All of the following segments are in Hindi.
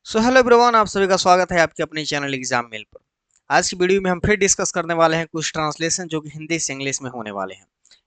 सो हेलो एवरीवन, आप सभी का स्वागत है आपके अपने चैनल एग्जाम मेल पर। आज की वीडियो में हम फिर डिस्कस करने वाले हैं कुछ ट्रांसलेशन जो कि हिंदी से इंग्लिश में होने वाले हैं।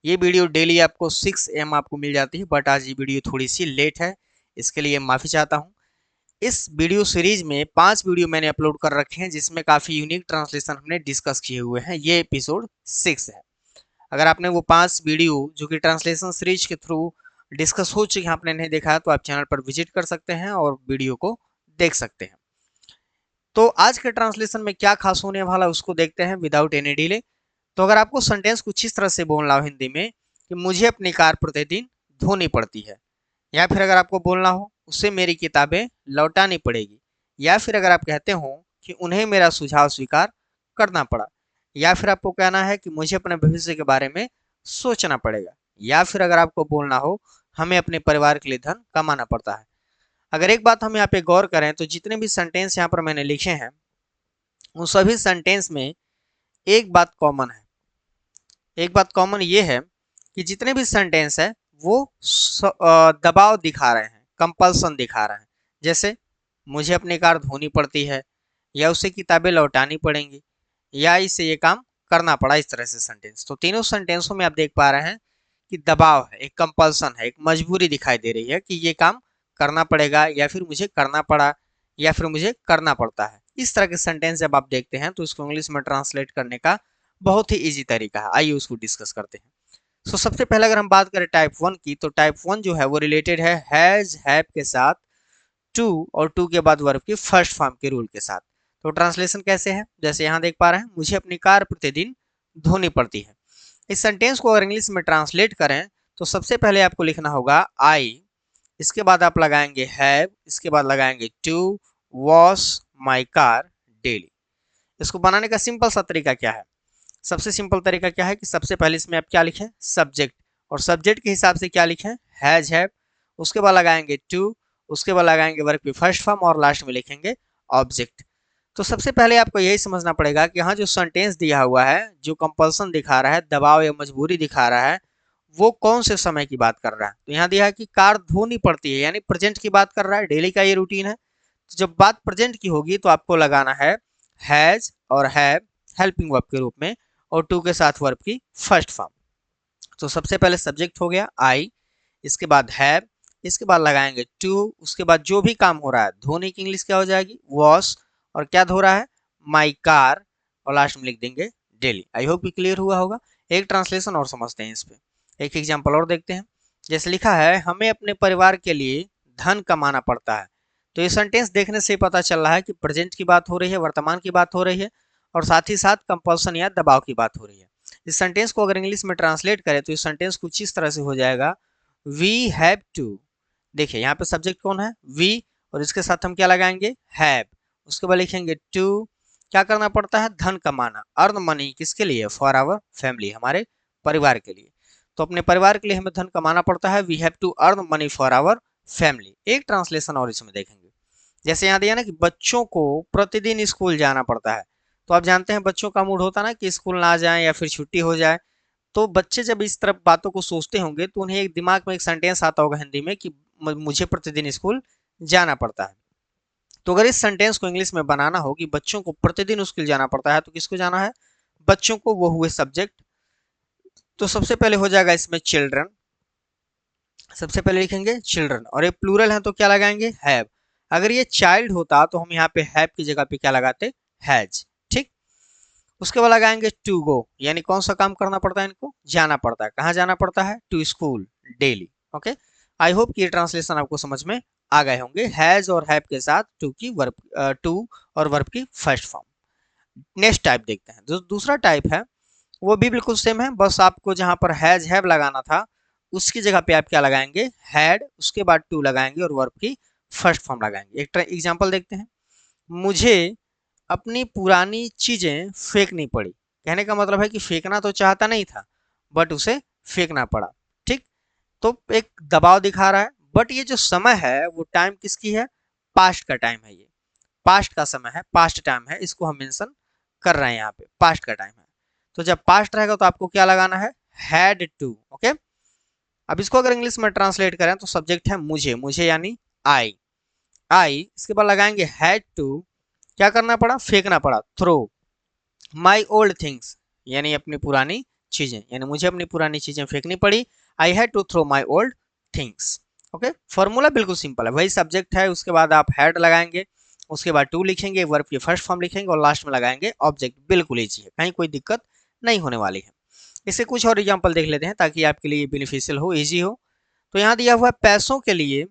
ये वीडियो डेली आपको 6 AM आपको मिल जाती है, बट आज ये वीडियो थोड़ी सी लेट है, इसके लिए माफ़ी चाहता हूँ। इस वीडियो सीरीज में 5 वीडियो मैंने अपलोड कर रखे हैं जिसमें काफ़ी यूनिक ट्रांसलेशन हमने डिस्कस किए हुए हैं। ये एपिसोड 6 है। अगर आपने वो 5 वीडियो जो कि ट्रांसलेशन सीरीज के थ्रू डिस्कस हो चुके हैं आपने नहीं देखा है, तो आप चैनल पर विजिट कर सकते हैं और वीडियो को देख सकते हैं। तो आज के ट्रांसलेशन में क्या खास होने वाला है उसको देखते हैं विदाउट एनी डिले। तो अगर आपको सेंटेंस कुछ इस तरह से बोलना हो हिंदी में कि मुझे अपनी कार प्रतिदिन धोनी पड़ती है, या फिर अगर आपको बोलना हो उसे मेरी किताबें लौटानी पड़ेगी, या फिर अगर आप कहते हो कि उन्हें मेरा सुझाव स्वीकार करना पड़ा, या फिर आपको कहना है कि मुझे अपने भविष्य के बारे में सोचना पड़ेगा, या फिर अगर आपको बोलना हो हमें अपने परिवार के लिए धन कमाना पड़ता है। अगर एक बात हम यहाँ पे गौर करें तो जितने भी सेंटेंस यहाँ पर मैंने लिखे हैं उन सभी सेंटेंस में एक बात कॉमन है। एक बात कॉमन ये है कि जितने भी सेंटेंस है वो दबाव दिखा रहे हैं, कंपल्सन दिखा रहे हैं। जैसे मुझे अपनी कार धोनी पड़ती है, या उसे किताबें लौटानी पड़ेंगी, या इसे ये काम करना पड़ा, इस तरह से सेंटेंस। तो तीनों सेंटेंसों में आप देख पा रहे हैं कि दबाव है, एक कंपल्सन है, एक मजबूरी दिखाई दे रही है कि ये काम करना पड़ेगा, या फिर मुझे करना पड़ा, या फिर मुझे करना पड़ता है। इस तरह के सेंटेंस जब आप देखते हैं तो इसको इंग्लिश में ट्रांसलेट करने का बहुत ही इजी तरीका है। आइए उसको डिस्कस करते हैं। सबसे पहले अगर हम बात करें टाइप 1 की, तो टाइप 1 जो है वो रिलेटेड है हैज हैव के साथ, टू और टू के बाद वर्ब की फर्स्ट फॉर्म के रूल के साथ। तो ट्रांसलेशन कैसे है, जैसे यहाँ देख पा रहे हैं, मुझे अपनी कार प्रतिदिन धोनी पड़ती है। इस सेंटेंस को अगर इंग्लिश में ट्रांसलेट करें तो सबसे पहले आपको लिखना होगा आई, इसके बाद आप लगाएंगे हैव, इसके बाद लगाएंगे to wash my car daily. इसको बनाने का सिंपल सा तरीका क्या है? सबसे सिंपल तरीका क्या है कि सबसे पहले इसमें आप क्या लिखें, सब्जेक्ट, और सब्जेक्ट के हिसाब से क्या लिखें, हैज हैव। उसके बाद लगाएंगे टू, उसके बाद लगाएंगे वर्ब की फर्स्ट फॉर्म, और लास्ट में लिखेंगे ऑब्जेक्ट। तो सबसे पहले आपको यही समझना पड़ेगा कि यहाँ जो सेंटेंस दिया हुआ है, जो कंपल्सन दिखा रहा है, दबाव या मजबूरी दिखा रहा है, वो कौन से समय की बात कर रहा है। तो यहाँ दिया है कि कार धोनी पड़ती है, यानी प्रेजेंट की बात कर रहा है, डेली का ये रूटीन है। तो जब बात प्रेजेंट की होगी तो आपको लगाना है हैज और हैव हेल्पिंग वर्ब के रूप में, और टू के साथ वर्ब की फर्स्ट फॉर्म। तो सबसे पहले सब्जेक्ट हो गया आई, इसके बाद हैव, इसके बाद लगाएंगे टू, उसके बाद जो भी काम हो रहा है, धोने की इंग्लिश क्या हो जाएगी, वॉश, और क्या धो रहा है, माई कार, और लास्ट में लिख देंगे डेली। आई होप कि क्लियर हुआ होगा। एक ट्रांसलेशन और समझते हैं इस पे, एक एग्जाम्पल और देखते हैं। जैसे लिखा है हमें अपने परिवार के लिए धन कमाना पड़ता है। तो ये सेंटेंस देखने से पता चल रहा है कि प्रेजेंट की बात हो रही है, वर्तमान की बात हो रही है, और साथ ही साथ कंपल्सन या दबाव की बात हो रही है। इस सेंटेंस को अगर इंग्लिश में ट्रांसलेट करें तो इस सेंटेंस कुछ इस तरह से हो जाएगा, वी हैव टू। देखिए यहाँ पे सब्जेक्ट कौन है, वी, और इसके साथ हम क्या लगाएंगे, हैव। उसके बाद लिखेंगे टू, क्या करना पड़ता है, धन कमाना, अर्न मनी, किसके लिए, फॉर आवर फैमिली, हमारे परिवार के लिए। तो अपने परिवार के लिए हमें धन कमाना पड़ता है, we have to earn money for our family. एक ट्रांसलेशन और इसमें देखेंगे। जैसे यहाँ दिया ना कि बच्चों को प्रतिदिन स्कूल जाना पड़ता है। तो आप जानते हैं बच्चों का मूड होता है ना कि स्कूल ना जाए या फिर छुट्टी हो जाए। तो बच्चे जब इस तरफ बातों को सोचते होंगे तो उन्हें एक दिमाग में एक सेंटेंस आता होगा हिंदी में कि मुझे प्रतिदिन स्कूल जाना पड़ता है। तो अगर इस सेंटेंस को इंग्लिश में बनाना हो कि बच्चों को प्रतिदिन स्कूल जाना पड़ता है, तो किसको जाना है, बच्चों को, वो हुए सब्जेक्ट। तो सबसे पहले हो जाएगा इसमें चिल्ड्रन, सबसे पहले लिखेंगे चिल्ड्रन, और ये प्लूरल है तो क्या लगाएंगे, हैव। अगर ये चाइल्ड होता तो हम यहाँ पे हैव की जगह पे क्या लगाते, हैज। ठीक। उसके बाद लगाएंगे टू गो, यानी कौन सा काम करना पड़ता है, इनको जाना पड़ता है, कहाँ जाना पड़ता है, to school daily. Okay. I hope कि ये ट्रांसलेशन आपको समझ में आ गए होंगे, हैज और हैव के साथ टू की वर्ब, टू और वर्ब की फर्स्ट फॉर्म। नेक्स्ट टाइप देखते हैं, जो दूसरा टाइप है वो भी बिल्कुल सेम है, बस आपको जहां पर हैज हैव लगाना था उसकी जगह पे आप क्या लगाएंगे, हैड, उसके बाद टू लगाएंगे और वर्ब की फर्स्ट फॉर्म लगाएंगे। एक एग्जांपल देखते हैं, मुझे अपनी पुरानी चीजें फेंकनी पड़ी। कहने का मतलब है कि फेंकना तो चाहता नहीं था, बट उसे फेंकना पड़ा। ठीक। तो एक दबाव दिखा रहा है, बट ये जो समय है वो टाइम किसकी है, पास्ट का टाइम है, ये पास्ट का समय है, पास्ट टाइम है, इसको हम मेंशन कर रहे हैं यहाँ पे, पास्ट का टाइम है। तो जब पास्ट रहेगा तो आपको क्या लगाना है, हैड टू। ओके। अब इसको अगर इंग्लिश में ट्रांसलेट करें तो सब्जेक्ट है मुझे, मुझे यानी आई, आई, इसके बाद लगाएंगे हैड टू, क्या करना पड़ा, फेंकना पड़ा, थ्रो माई ओल्ड थिंग्स, यानी अपनी पुरानी चीजें, यानी मुझे अपनी पुरानी चीजें फेंकनी पड़ी। I had to throw my old things. Okay, formula बिल्कुल सिंपल है, वही सब्जेक्ट है, उसके बाद आप हैड लगाएंगे, उसके बाद टू लिखेंगे, वर्ब की फर्स्ट फॉर्म लिखेंगे और लास्ट में लगाएंगे ऑब्जेक्ट। बिल्कुल ईजी है, कहीं कोई दिक्कत नहीं होने वाली है। इससे कुछ और एग्जाम्पल देख लेते हैं ताकि आपके लिए बेनिफिशियल हो, ईजी हो। तो यहाँ दिया हुआ है, पैसों के लिए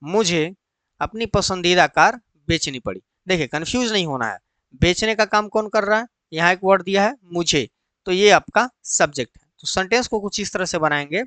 मुझे अपनी पसंदीदा कार बेचनी पड़ी। देखिए कंफ्यूज नहीं होना है, बेचने का काम कौन कर रहा है, यहाँ एक वर्ड दिया है मुझे, तो ये आपका सब्जेक्ट है। तो सेंटेंस को कुछ इस तरह से बनाएंगे,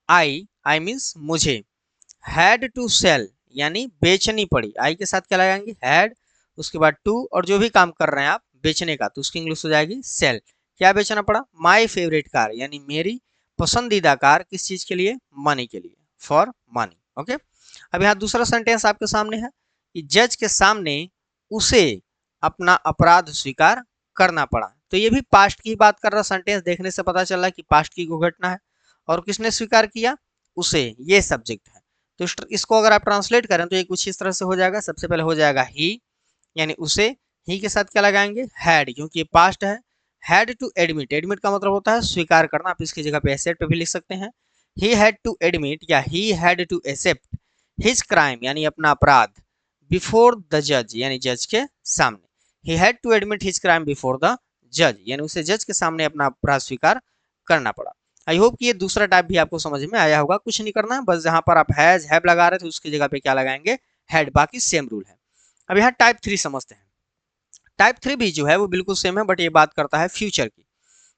आई मीन्स मुझे, हैड टू सेल यानी बेचनी पड़ी, आई के साथ क्या लगाएंगे, हैड, उसके बाद टू, और जो भी काम कर रहे हैं आप बेचने का, तो उसकी इंग्लिश हो जाएगी सेल। क्या बेचना पड़ा, माई फेवरेट कार, यानी मेरी पसंदीदा कार, किस चीज के लिए, मनी के लिए, फॉर मनी। ओके, अब यहाँ दूसरा सेंटेंस आपके सामने है कि जज के सामने उसे अपना अपराध स्वीकार करना पड़ा। तो ये भी पास्ट की बात कर रहा, सेंटेंस देखने से पता चल रहा है कि पास्ट की घटना है, और किसने स्वीकार किया, उसे, ये सब्जेक्ट है। तो इसको अगर आप ट्रांसलेट करें तो ये कुछ इस तरह से हो जाएगा, सबसे पहले हो जाएगा ही, यानी उसे, ही के साथ क्या लगाएंगे, हैड, क्योंकि ये पास्ट है, हैड टू एडमिट, एडमिट का मतलब होता है स्वीकार करना, आप इसकी जगह पे एक्सेप्ट भी लिख सकते हैं, ही हैड टू एडमिट या he had to accept his crime, यानी अपना अपराध, बिफोर द जज, यानी जज के सामने, he had to admit his crime before the जज, यानी उसे जज के सामने अपना अपराध स्वीकार करना पड़ा। आई होप कि ये दूसरा टाइप भी आपको समझ में आया होगा, कुछ नहीं करना है, बस जहां पर आप हैज हैव लगा रहे थे उसकी जगह पे क्या लगाएंगे, हैड, बाकी सेम रूल है। अब यहाँ टाइप 3 समझते हैं। टाइप 3 भी जो है वो बिल्कुल सेम है, बट ये बात करता है फ्यूचर की।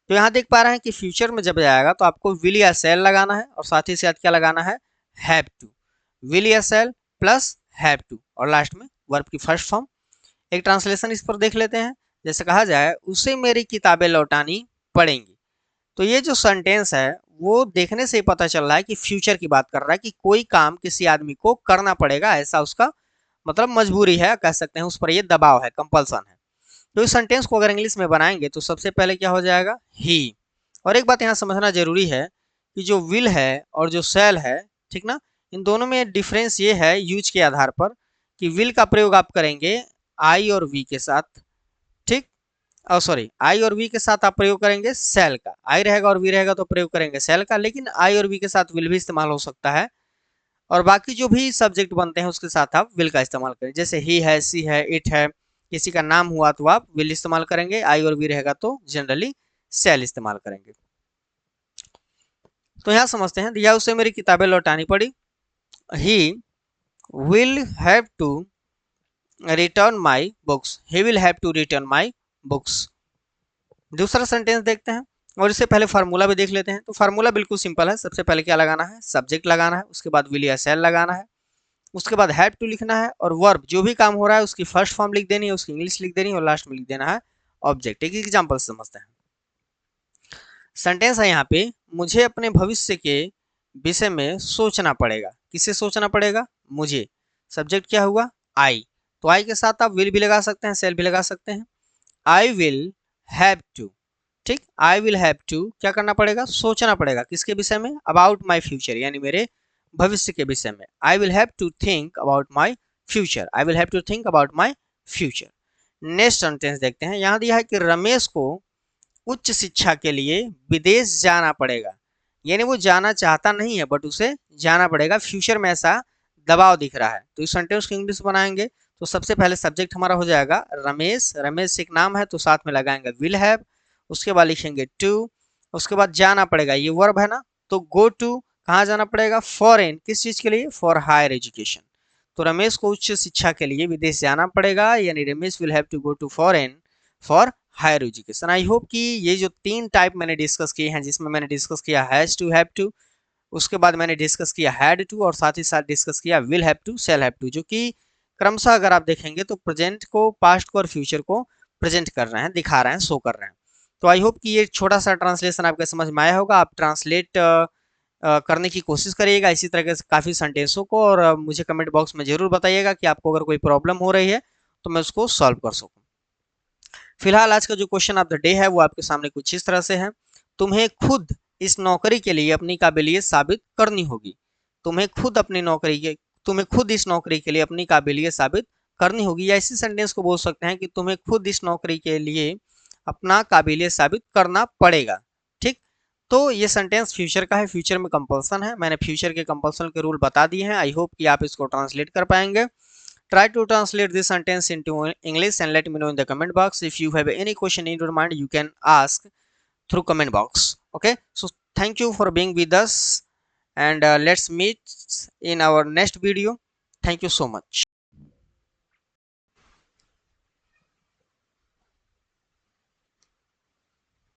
तो यहाँ देख पा रहे हैं कि फ्यूचर में जब जाएगा तो आपको विल या सेल लगाना है, और साथ ही साथ क्या लगाना है, हैव टू, विल या सेल प्लस हैव टू, और लास्ट में वर्ब की फर्स्ट फॉर्म। एक ट्रांसलेशन इस पर देख लेते हैं, जैसे कहा जाए, उसे मेरी किताबें लौटानी पड़ेंगी। तो ये जो सेंटेंस है वो देखने से ही पता चल रहा है कि फ्यूचर की बात कर रहा है, कि कोई काम किसी आदमी को करना पड़ेगा, ऐसा उसका मतलब मजबूरी है, कह सकते हैं उस पर ये दबाव है, कंपल्सन है। तो इस सेंटेंस को अगर इंग्लिश में बनाएंगे तो सबसे पहले क्या हो जाएगा, ही। और एक बात यहाँ समझना जरूरी है कि जो विल है और जो सेल है, ठीक ना, इन दोनों में डिफरेंस ये है यूज के आधार पर, कि विल का प्रयोग आप करेंगे आई और वी के साथ, ठीक, और सॉरी आई और वी के साथ आप प्रयोग करेंगे सेल का, आई रहेगा और वी रहेगा तो प्रयोग करेंगे सेल का, लेकिन आई और वी के साथ विल भी इस्तेमाल हो सकता है, और बाकी जो भी सब्जेक्ट बनते हैं उसके साथ आप विल का इस्तेमाल करें, जैसे ही है, सी है, इट है, किसी का नाम हुआ तो आप विल इस्तेमाल करेंगे, आई और वी रहेगा तो जनरली सेल इस्तेमाल करेंगे। तो यहाँ समझते हैं, दिया उसे मेरी किताबें लौटानी पड़ी, he will have to return my books, he will have to return my books. दूसरा सेंटेंस देखते हैं, और इससे पहले फार्मूला भी देख लेते हैं। तो फार्मूला बिल्कुल सिंपल है, सबसे पहले क्या लगाना है, सब्जेक्ट लगाना है, उसके बाद विल या सेल लगाना है, उसके बाद हैव टू लिखना है, और वर्ब जो भी काम हो रहा है उसकी फर्स्ट फॉर्म लिख देनी है, उसकी इंग्लिश लिख देनी है, और लास्ट में लिख देना है ऑब्जेक्ट। एक एग्जांपल समझते हैं। सेंटेंस है यहाँ पे, मुझे अपने भविष्य के विषय में सोचना पड़ेगा, किसे सोचना पड़ेगा, मुझे, सब्जेक्ट क्या हुआ, आई, तो आई के साथ आप विल भी लगा सकते हैं, सेल भी लगा सकते हैं। आई विल हैव टू, ठीक, आई विल हैव टू क्या करना पड़ेगा, सोचना पड़ेगा, किसके विषय में, अबाउट माई फ्यूचर, यानी मेरे भविष्य के विषय में। I will have to think about my future, I will have to think about my future. Next sentence देखते हैं, यहाँ दिया है कि रमेश को उच्च शिक्षा के लिए विदेश जाना पड़ेगा, यानी वो जाना चाहता नहीं है बट उसे जाना पड़ेगा, फ्यूचर में ऐसा दबाव दिख रहा है। तो इस सेंटेंस को इंग्लिश बनाएंगे तो सबसे पहले सब्जेक्ट हमारा हो जाएगा रमेश, रमेश एक नाम है तो साथ में लगाएंगे विल हैव, उसके बाद लिखेंगे टू, उसके बाद जाना पड़ेगा, ये वर्ब है ना, तो गो टू, कहाँ जाना पड़ेगा, फॉरेन, किस चीज के लिए, फॉर हायर एजुकेशन। तो रमेश को उच्च शिक्षा के लिए विदेश जाना पड़ेगा, यानी Ramesh will have to go to foreign for higher education. I hope कि ये जो 3 टाइप मैंने डिस्कस किए हैं, जिसमें मैंने डिस्कस किया हैज टू, हैव टू, उसके बाद मैंने डिस्कस किया हैड टू, और साथ ही साथ डिस्कस किया will have to, shall have to, जो कि क्रमशः अगर आप देखेंगे तो प्रेजेंट को, पास्ट को और फ्यूचर को प्रेजेंट कर रहे हैं, दिखा रहे हैं, शो कर रहे हैं। तो आई होप कि ये छोटा सा ट्रांसलेशन आपके समझ में आया होगा। आप ट्रांसलेट करने की कोशिश करिएगा इसी तरह के काफ़ी सेंटेंसों को, और मुझे कमेंट बॉक्स में ज़रूर बताइएगा कि आपको अगर कोई प्रॉब्लम हो रही है तो मैं उसको सॉल्व कर सकूँ। फिलहाल आज का जो क्वेश्चन ऑफ द डे है वो आपके सामने कुछ इस तरह से है, तुम्हें खुद इस नौकरी के लिए अपनी काबिलियत साबित करनी होगी, तुम्हें खुद अपनी नौकरी के तुम्हें खुद इस नौकरी के लिए अपनी काबिलियत साबित करनी होगी, या इसी सेंटेंस को बोल सकते हैं कि तुम्हें खुद इस नौकरी के लिए अपना काबिलियत साबित करना पड़ेगा। ठीक, तो ये सेंटेंस फ्यूचर का है, फ्यूचर में कंपल्सन है। मैंने फ्यूचर के कंपल्सन के रूल बता दिए हैं। आई होप कि आप इसको ट्रांसलेट कर पाएंगे। Try to translate this sentence into English and let me know in the comment box. If you have any question in your mind, you can ask through comment box. Okay, so thank you for being with us, and let's meet in our next video. Thank you so much.